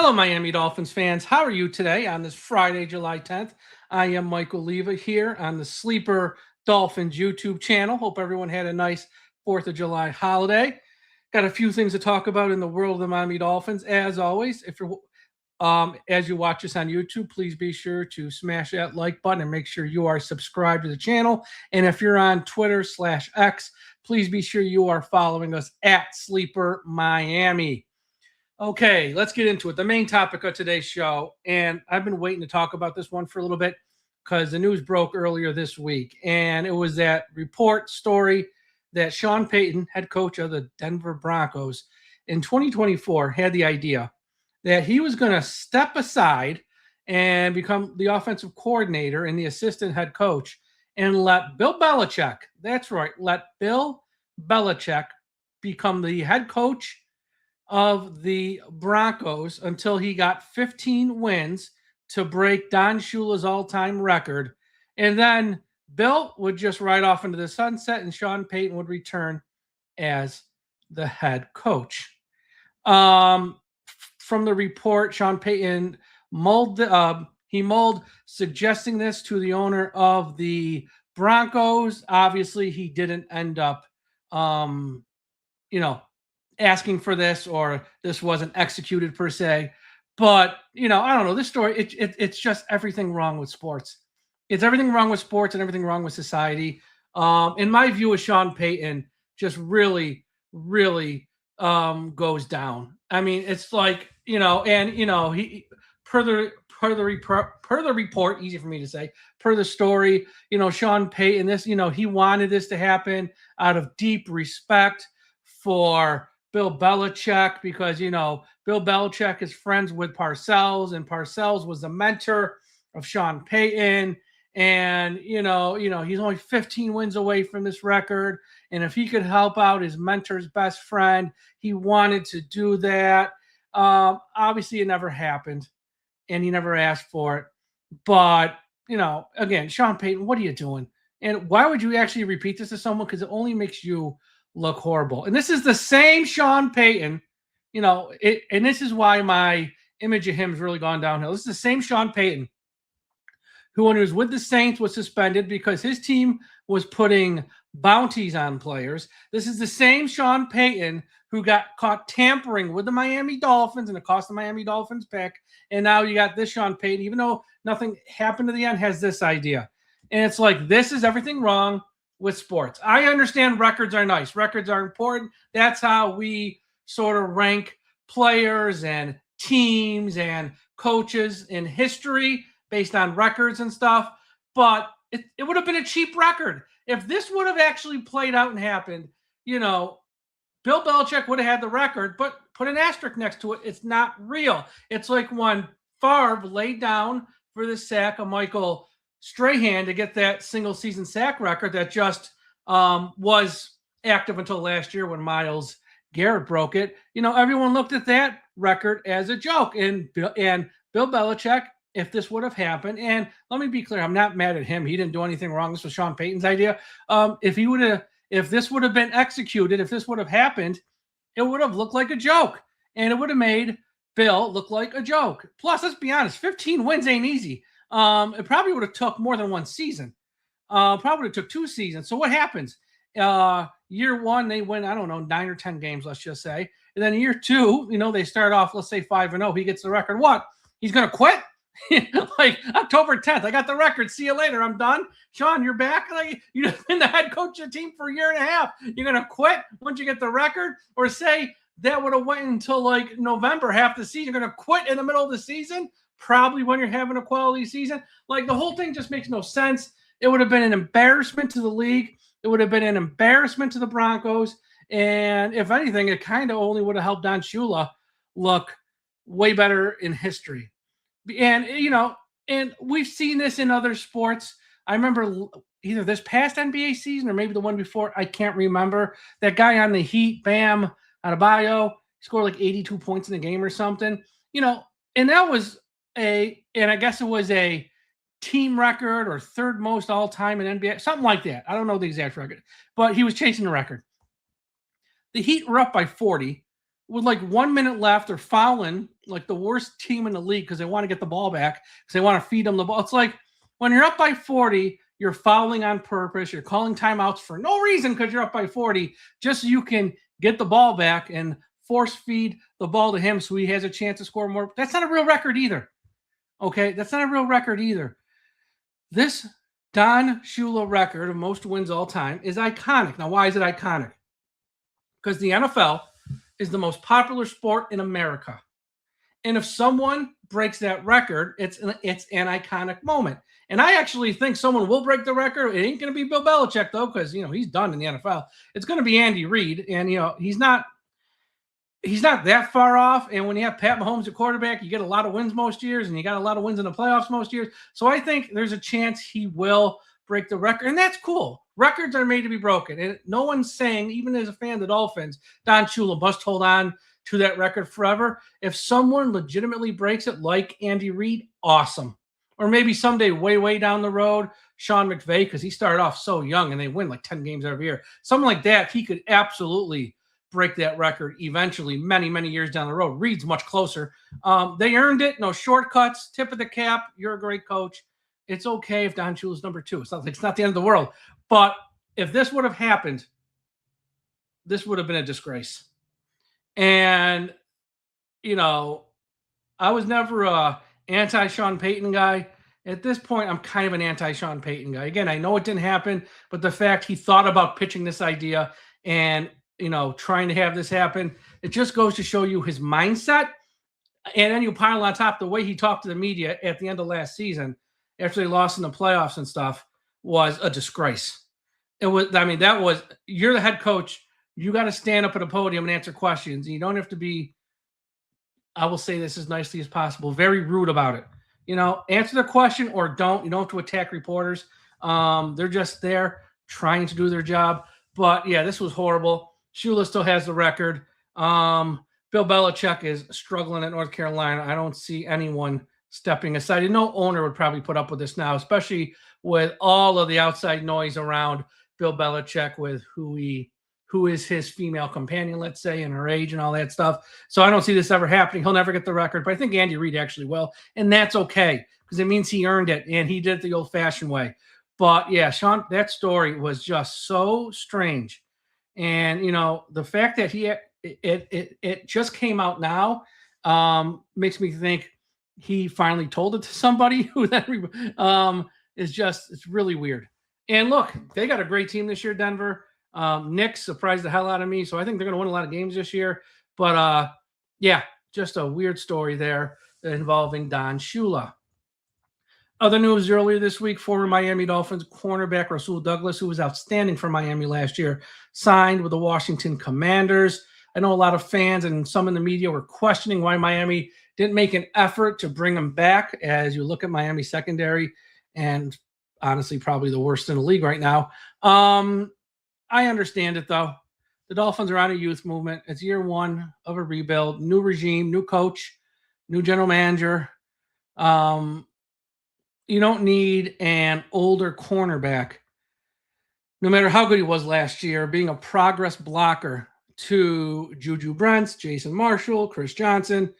Hello, Miami Dolphins fans. How are you today on this Friday, July 10th? I am Michael Leva here on the Sleeper Dolphins YouTube channel. Hope everyone had a nice 4th of July holiday. Got a few things to talk about in the world of the Miami Dolphins. As always, if you're as you watch us on YouTube, please be sure to smash that like button and make sure you are subscribed to the channel. And if you're on Twitter/X, please be sure you are following us at Sleeper Miami. Okay, let's get into it. The main topic of today's show, and I've been waiting to talk about this one for a little bit because the news broke earlier this week, and it was that report story that Sean Payton, head coach of the Denver Broncos, in 2024 had the idea that he was going to step aside and become the offensive coordinator and the assistant head coach and let Bill Belichick, that's right, let Bill Belichick become the head coach of the Broncos until he got 15 wins to break Don Shula's all-time record. And then Bill would just ride off into the sunset and Sean Payton would return as the head coach. From the report, Sean Payton mulled suggesting this to the owner of the Broncos. Obviously, he didn't end up, asking for this, or this wasn't executed per se. But, I don't know. This story, it's just everything wrong with sports. It's everything wrong with sports and everything wrong with society. In my view, of Sean Payton just really, really goes down. I mean, it's like, he per the report, easy for me to say, per the story, Sean Payton, he wanted this to happen out of deep respect for Bill Belichick, because, Bill Belichick is friends with Parcells, and Parcells was the mentor of Sean Payton. And, he's only 15 wins away from this record. And if he could help out his mentor's best friend, he wanted to do that. Obviously, it never happened, and he never asked for it. But, again, Sean Payton, what are you doing? And why would you actually repeat this to someone? Because it only makes you look horrible. And this is the same Sean Payton, and this is why my image of him has really gone downhill. This is the same Sean Payton who, when he was with the Saints, was suspended because his team was putting bounties on players. This is the same Sean Payton who got caught tampering with the Miami Dolphins, and it cost the Miami Dolphins pick. And now you got this Sean Payton, even though nothing happened to the end, has this idea. And it's like, this is everything wrong with sports. I understand records are nice. Records are important. That's how we sort of rank players and teams and coaches in history based on records and stuff. But it would have been a cheap record. If this would have actually played out and happened, Bill Belichick would have had the record, but put an asterisk next to it. It's not real. It's like when Favre laid down for the sack of Michael Strahan to get that single season sack record that just was active until last year when Myles Garrett broke it. Everyone looked at that record as a joke. And Bill Belichick, if this would have happened, and let me be clear, I'm not mad at him. He didn't do anything wrong. This was Sean Payton's idea. If this would have been executed, if this would have happened, it would have looked like a joke. And it would have made Bill look like a joke. Plus, let's be honest, 15 wins ain't easy. It probably would have took more than one season. Probably would have took 2 seasons. So what happens? Year one, they win, 9 or 10 games, let's just say. And then year 2, they start off, let's say 5-0. He gets the record. What? He's going to quit? Like October 10th, I got the record. See you later. I'm done. Sean, you're back. Like, you've been the head coach of the team for a year and a half. You're going to quit once you get the record? Or say that would have went until like November, half the season. You're going to quit in the middle of the season? Probably when you're having a quality season. Like, the whole thing just makes no sense. It would have been an embarrassment to the league. It would have been an embarrassment to the Broncos. And if anything, it kind of only would have helped Don Shula look way better in history. And, and we've seen this in other sports. I remember either this past NBA season or maybe the one before, I can't remember. That guy on the Heat, Bam Adebayo, scored like 82 points in a game or something. And that was and I guess it was a team record or third most all time in NBA, something like that. I don't know the exact record, but he was chasing the record. The Heat were up by 40 with like 1 minute left. They're fouling like the worst team in the league because they want to get the ball back because they want to feed them the ball. It's like when you're up by 40, you're fouling on purpose. You're calling timeouts for no reason because you're up by 40, just so you can get the ball back and force feed the ball to him so he has a chance to score more. That's not a real record either. Okay, that's not a real record either. This Don Shula record of most wins all time is iconic. Now, why is it iconic? Because the NFL is the most popular sport in America. And if someone breaks that record, it's an iconic moment. And I actually think someone will break the record. It ain't going to be Bill Belichick, though, because, he's done in the NFL. It's going to be Andy Reid. And, he's not that far off. And when you have Pat Mahomes at quarterback, you get a lot of wins most years, and you got a lot of wins in the playoffs most years. So I think there's a chance he will break the record, and that's cool. Records are made to be broken, and no one's saying, even as a fan of the Dolphins, Don Shula must hold on to that record forever. If someone legitimately breaks it, like Andy Reid, awesome. Or maybe someday, way, way down the road, Sean McVay, because he started off so young and they win like 10 games every year. Something like that, he could absolutely break that record eventually, many, many years down the road. Reid's much closer. They earned it. No shortcuts. Tip of the cap. You're a great coach. It's okay if Don Shula's number 2. It's not the end of the world. But if this would have happened, this would have been a disgrace. And, I was never a anti-Sean Payton guy. At this point, I'm kind of an anti-Sean Payton guy. Again, I know it didn't happen, but the fact he thought about pitching this idea and, trying to have this happen, it just goes to show you his mindset. And then you pile on top the way he talked to the media at the end of last season after they lost in the playoffs and stuff was a disgrace. You're the head coach. You got to stand up at a podium and answer questions. And you don't have to be, I will say this as nicely as possible, very rude about it. Answer the question or don't. You don't have to attack reporters. They're just there trying to do their job. But, yeah, this was horrible. Shula still has the record. Bill Belichick is struggling at North Carolina. I don't see anyone stepping aside. And no owner would probably put up with this now, especially with all of the outside noise around Bill Belichick with who is his female companion, let's say, and her age and all that stuff. So I don't see this ever happening. He'll never get the record, but I think Andy Reid actually will. And that's okay because it means he earned it and he did it the old fashioned way. But yeah, Sean, that story was just so strange. And, the fact that it just came out now makes me think he finally told it to somebody who then it's really weird. And look, they got a great team this year, Denver. Nick surprised the hell out of me, so I think they're going to win a lot of games this year. But, yeah, just a weird story there involving Don Shula. Other news earlier this week, former Miami Dolphins cornerback Rasul Douglas, who was outstanding for Miami last year, signed with the Washington Commanders. I know a lot of fans and some in the media were questioning why Miami didn't make an effort to bring him back as you look at Miami secondary and honestly probably the worst in the league right now. I understand it, though. The Dolphins are on a youth movement. It's year one of a rebuild, new regime, new coach, new general manager. You don't need an older cornerback, no matter how good he was last year, being a progress blocker to Juju Brents, Jason Marshall, Chris Johnson.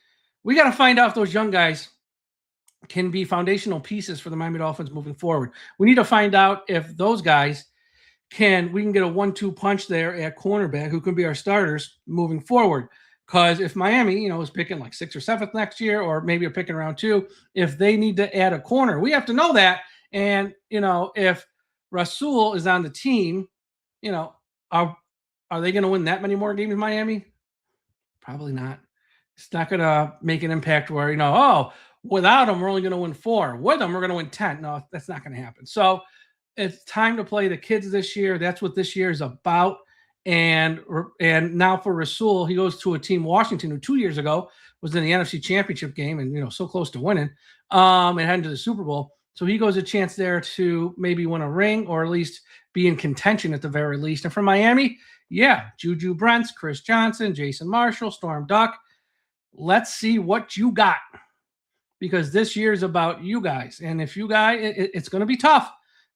We got to find out if those young guys can be foundational pieces for the Miami Dolphins moving forward. We need to find out if those guys we can get a 1-2 punch there at cornerback who can be our starters moving forward. Because if Miami, is picking like 6th or 7th next year, or maybe a picking around 2, if they need to add a corner, we have to know that. And, if Rasul is on the team, are they going to win that many more games in Miami? Probably not. It's not going to make an impact where, without him, we're only going to win 4. With him, we're going to win 10. No, that's not going to happen. So it's time to play the kids this year. That's what this year is about. And now for Rasul, he goes to a team, Washington, who 2 years ago was in the NFC Championship game and, so close to winning and heading to the Super Bowl. So he goes a chance there to maybe win a ring or at least be in contention at the very least. And for Miami, yeah, Juju Brents, Chris Johnson, Jason Marshall, Storm Duck. Let's see what you got because this year is about you guys. And if you guys, it's going to be tough.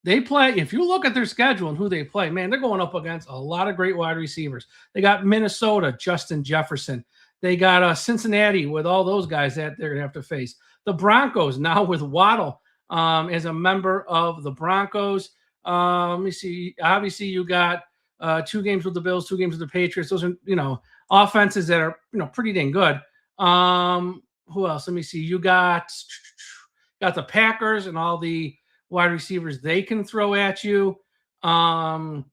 They play, if you look at their schedule and who they play, man, they're going up against a lot of great wide receivers. They got Minnesota, Justin Jefferson. They got Cincinnati with all those guys that they're going to have to face. The Broncos now with Waddle as a member of the Broncos. Let me see. Obviously, you got 2 games with the Bills, 2 games with the Patriots. Those are, offenses that are, pretty dang good. Who else? Let me see. You got the Packers and all the wide receivers they can throw at you. Let's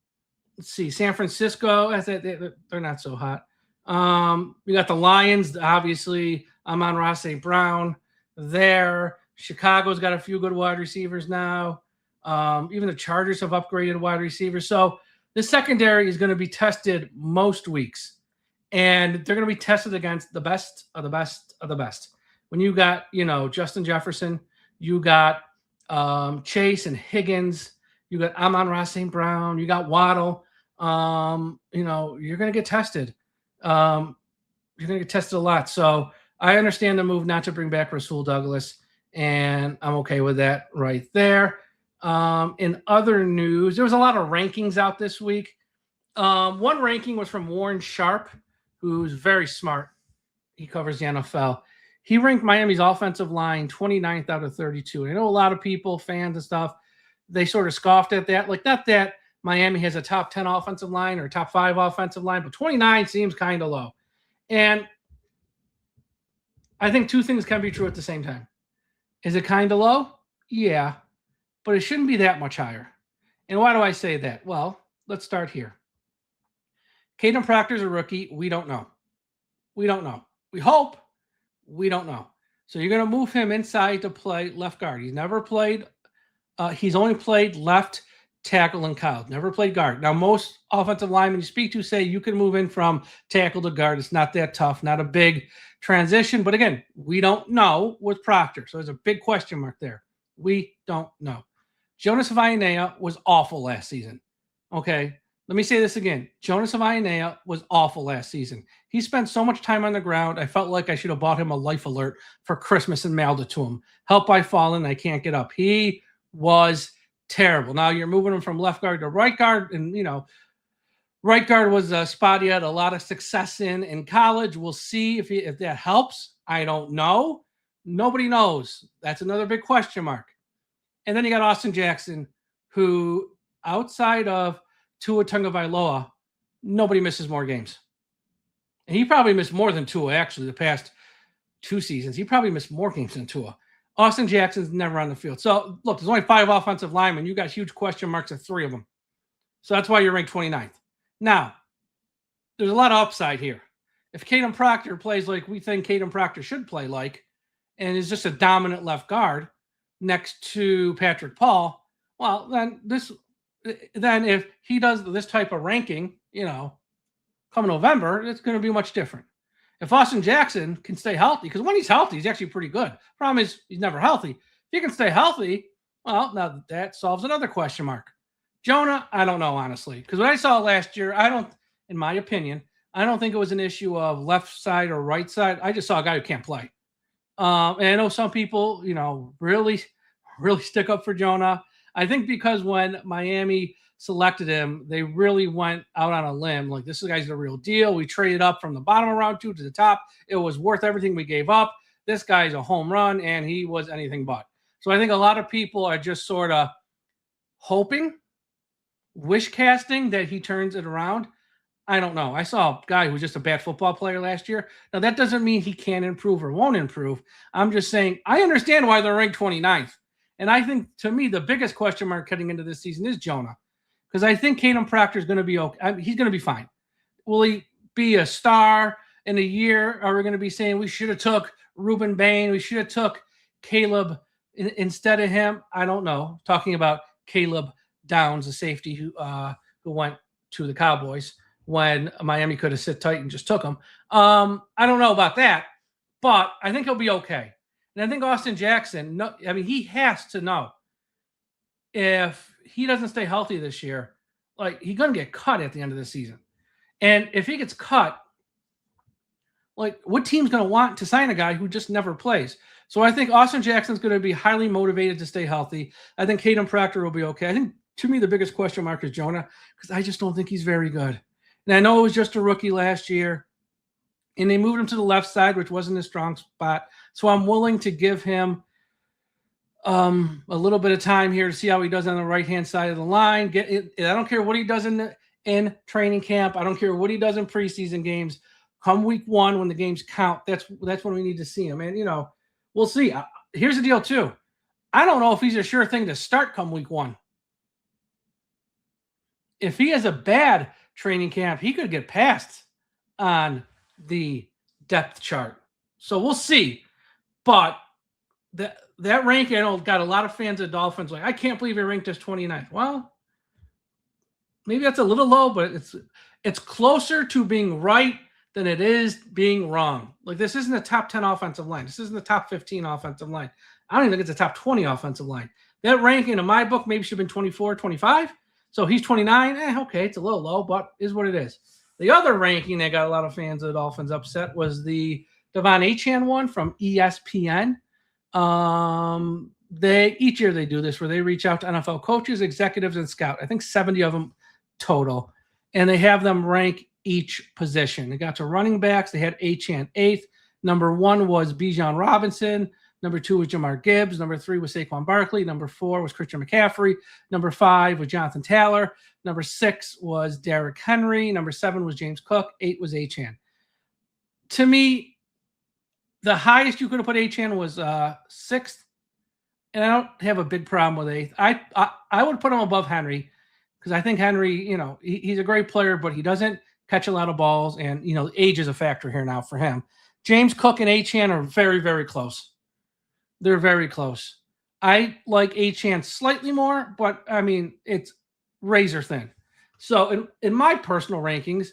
see. San Francisco, they're not so hot. You got the Lions, obviously. Amon-Ra St. Brown there. Chicago's got a few good wide receivers now. Even the Chargers have upgraded wide receivers. So the secondary is going to be tested most weeks. And they're going to be tested against the best of the best of the best. When you got, Justin Jefferson, you got Chase and Higgins, you got Amon-Ra St. Brown, you got Waddle. You're going to get tested. You're going to get tested a lot. So I understand the move not to bring back Rasul Douglas, and I'm okay with that right there. In other news, there was a lot of rankings out this week. One ranking was from Warren Sharp, who's very smart. He covers the NFL. He ranked Miami's offensive line 29th out of 32. I know a lot of people, fans and stuff, they sort of scoffed at that. Like, not that Miami has a top 10 offensive line or top 5 offensive line, but 29 seems kind of low. And I think 2 things can be true at the same time. Is it kind of low? Yeah, but it shouldn't be that much higher. And why do I say that? Well, let's start here. Caden Proctor's a rookie. We don't know. We hope. We don't know. So you're going to move him inside to play left guard. He's never played. He's only played left tackle in college. Never played guard. Now, most offensive linemen you speak to say you can move in from tackle to guard. It's not that tough. Not a big transition. But again, we don't know with Proctor. So there's a big question mark there. We don't know. Jonas Vainea was awful last season. Okay. Let me say this again. Jonas Vainea was awful last season. He spent so much time on the ground. I felt like I should have bought him a life alert for Christmas and mailed it to him. Help, I fallen. I can't get up. He was terrible. Now you're moving him from left guard to right guard. And, right guard was a spot he had a lot of success in college. We'll see if that helps. I don't know. Nobody knows. That's another big question mark. And then you got Austin Jackson, who outside of Tua Tagovailoa, nobody misses more games. And he probably missed more than Tua, actually, the past 2 seasons. He probably missed more games than Tua. Austin Jackson's never on the field. So, look, there's only 5 offensive linemen. You got huge question marks at 3 of them. So that's why you're ranked 29th. Now, there's a lot of upside here. If Caden Proctor plays like we think Caden Proctor should play like, and is just a dominant left guard next to Patrick Paul, well, then if he does this type of ranking, come November, it's going to be much different. If Austin Jackson can stay healthy, because when he's healthy, he's actually pretty good. Problem is, he's never healthy. If he can stay healthy, well, now that solves another question mark. Jonah, I don't know, honestly. Because what I saw last year, in my opinion, I don't think it was an issue of left side or right side. I just saw a guy who can't play. And I know some people, really, really stick up for Jonah. I think because when Miami selected him, they really went out on a limb. Like, this guy's the real deal. We traded up from the bottom of round 2 to the top. It was worth everything we gave up. This guy's a home run, and he was anything but. So I think a lot of people are just sort of hoping, wish casting that he turns it around. I don't know. I saw a guy who was just a bad football player last year. Now, that doesn't mean he can't improve or won't improve. I'm just saying I understand why they're ranked 29th. And I think, to me, the biggest question mark heading into this season is Jonah. Because I think Caden Proctor is going to be okay. He's going to be fine. Will he be a star in a year? Are we going to be saying we should have took Reuben Bain? We should have took Caleb instead of him? I don't know. Talking about Caleb Downs, the safety who went to the Cowboys when Miami could have sit tight and just took him. I don't know about that, but I think he'll be okay. And I think Austin Jackson, he has to know if he doesn't stay healthy this year, like, he's going to get cut at the end of the season. And if he gets cut, like, what team's going to want to sign a guy who just never plays? So I think Austin Jackson's going to be highly motivated to stay healthy. I think Caden Proctor will be okay. I think, to me, the biggest question mark is Jonah, because I just don't think he's very good. And I know it was just a rookie last year. and they moved him to the left side, which wasn't his strong spot. So I'm willing to give him a little bit of time here to see how he does on the right-hand side of the line. I don't care what he does in training camp. I don't care what he does in preseason games. Come week 1, when the games count, that's when we need to see him. And, we'll see. Here's the deal, too. I don't know if he's a sure thing to start come week 1. If he has a bad training camp, he could get passed on the depth chart. So we'll see. But that ranking, I know, got a lot of fans of Dolphins like, I can't believe he ranked as 29th. Well, maybe that's a little low, but it's closer to being right than it is being wrong. Like, this isn't a top 10 offensive line. This isn't the top 15 offensive line. I don't even think it's a top 20 offensive line. That ranking in my book maybe should have been 24, 25. So he's 29. Okay, it's a little low, but is what it is. The other ranking that got a lot of fans of the Dolphins upset was the Devon Achane one from ESPN. Each year they do this where they reach out to NFL coaches, executives, and scouts. I think 70 of them total. And they have them rank each position. They got to running backs. They had Achane 8th. Number 1 was Bijan Robinson. Number 2 was Jamar Gibbs. Number 3 was Saquon Barkley. Number 4 was Christian McCaffrey. Number 5 was Jonathan Taylor. Number 6 was Derrick Henry. Number 7 was James Cook. 8 was Achane. To me, the highest you could have put Achane was 6th, and I don't have a big problem with 8th. I would put him above Henry because I think Henry, he's a great player, but he doesn't catch a lot of balls, and age is a factor here now for him. James Cook and Achane are very, very close. They're very close. I like Achane slightly more, but I mean, it's razor thin. So in my personal rankings,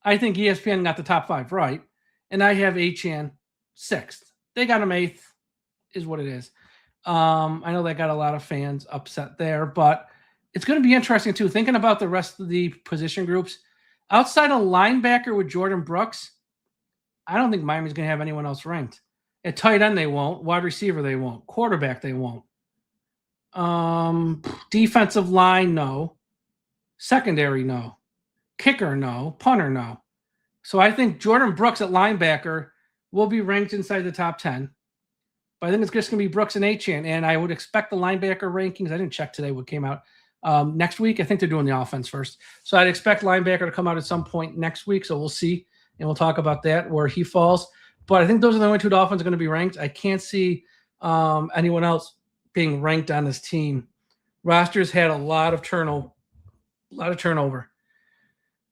I think ESPN got the top 5 right, and I have Achane 6th. They got him 8th, is what it is. I know that got a lot of fans upset there, but it's going to be interesting too. Thinking about the rest of the position groups, outside of linebacker with Jordan Brooks, I don't think Miami's going to have anyone else ranked. At tight end, they won't. Wide receiver, they won't. Quarterback, they won't. Defensive line, no. Secondary, no. Kicker, no. Punter, no. So I think Jordan Brooks at linebacker will be ranked inside the top 10. But I think it's just going to be Brooks and Achane. And I would expect the linebacker rankings. I didn't check today what came out. Next week, I think they're doing the offense first. So I'd expect linebacker to come out at some point next week. So we'll see. And we'll talk about that, where he falls. But I think those are the only 2 Dolphins going to be ranked. I can't see anyone else being ranked on this team. Rosters had a lot of turnover.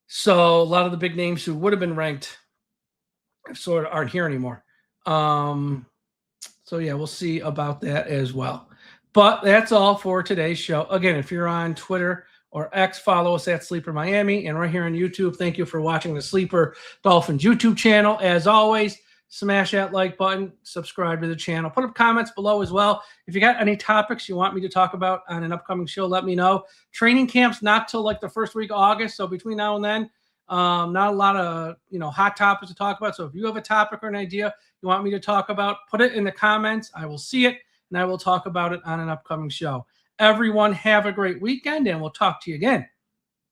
So a lot of the big names who would have been ranked sort of aren't here anymore. So yeah, we'll see about that as well. But that's all for today's show. Again, if you're on Twitter or X, follow us at Sleeper Miami. And right here on YouTube, thank you for watching the Sleeper Dolphins YouTube channel. As always, smash that like button, subscribe to the channel. Put up comments below as well. If you got any topics you want me to talk about on an upcoming show, let me know. Training camp's not till like the first week of August, so between now and then, not a lot of hot topics to talk about. So if you have a topic or an idea you want me to talk about, put it in the comments. I will see it, and I will talk about it on an upcoming show. Everyone have a great weekend, and we'll talk to you again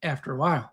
after a while.